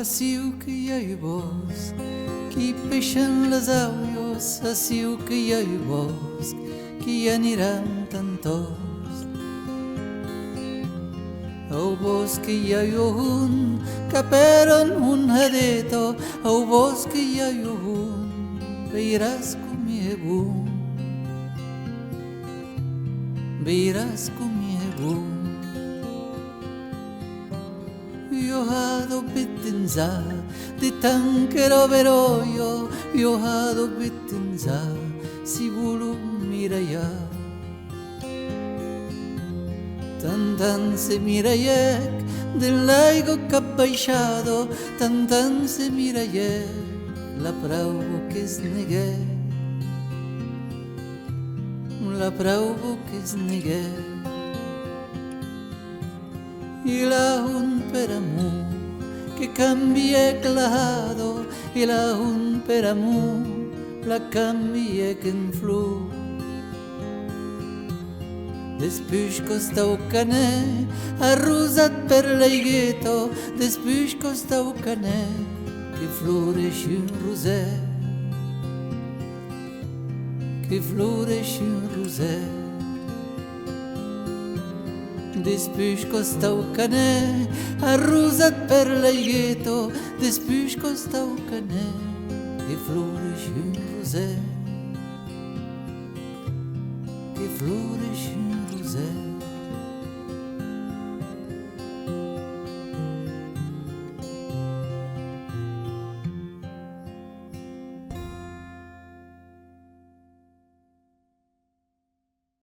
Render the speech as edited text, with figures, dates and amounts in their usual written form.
assim o que é vos, que peixam les auios, assim o que é vos, que aniran tantos. Au bosque hi ha un que peren un hadeto, au bosque hi ha un, veiràs com hi ha un, veiràs com hi ha un. Io hado bittinza, di tanchero veroio, io hado bittinza, si volum miraia. Tantan se miraiec dell'aigo cappaixado, tantan se miraiec la prauvo che sneguè, la prauvo che sneguè. Il ha un per amor che cambia clado, il ha un per amor la cambia che in flu. Després costa o canet, arrosat per l'aigueto, després costa o canet, que floreixi un roser, que floreixi un roser. Després costa o canet, arrosat per l'aigueto, després costa o canet, que floreixi un roser, que floreixi un roser.